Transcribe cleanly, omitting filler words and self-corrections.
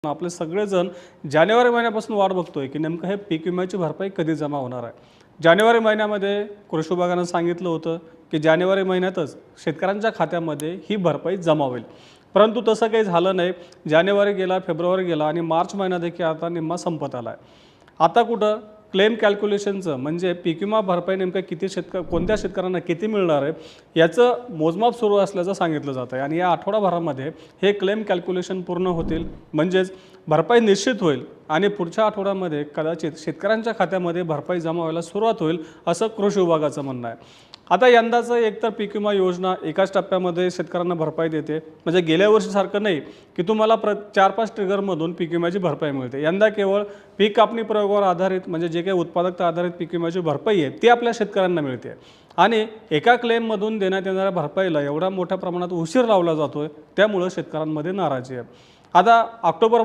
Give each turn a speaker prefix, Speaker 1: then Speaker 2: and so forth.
Speaker 1: आपले सगळेजण जानेवारी महिन्यापासून वाट बघतोय की नेमकं हे पीक विम्याची भरपाई कधी जमा होणार आहे। जानेवारी महिन्यामध्ये कृषी विभागाने सांगितलं होतं की जानेवारी महिन्यातच शेतकऱ्यांच्या खात्यामध्ये ही भरपाई जमा होईल, परंतु तसं काही झालं नाही। जानेवारी गेला, फेब्रुवारी गेला आणि मार्च महिना देखील आता निम्मा संपत आला आहे। आता कुठं क्लेम कॅल्क्युलेशनचं म्हणजे पीक विमा भरपाई नेमकं किती कोणत्या शेतकऱ्यांना किती मिळणार आहे याचं मोजमाप सुरू असल्याचं सांगितलं जातं आहे। आणि या आठवडाभरामध्ये हे क्लेम कॅल्क्युलेशन पूर्ण होतील, म्हणजेच भरपाई निश्चित होईल आणि पुढच्या आठवड्यामध्ये कदाचित शेतकऱ्यांच्या खात्यामध्ये भरपाई जमा व्हायला सुरुवात होईल असं कृषी विभागाचं म्हणणं आहे। आता यंदाचं एकतर पीक विमा योजना एकाच टप्प्यामध्ये शेतकऱ्यांना भरपाई देते, म्हणजे गेल्या वर्षीसारखं नाही की तुम्हाला 4-5 ट्रिगरमधून पीक विम्याची भरपाई मिळते। यंदा केवळ पीक कापणी प्रयोगावर आधारित म्हणजे जे काही उत्पादकता आधारित पीक विम्याची भरपाई आहे ती आपल्या शेतकऱ्यांना मिळते आणि एका क्लेममधून देण्यात येणाऱ्या भरपाईला एवढा मोठ्या प्रमाणात उशीर लावला जातोय, त्यामुळे शेतकऱ्यांमध्ये नाराजी आहे। आता ऑक्टोबर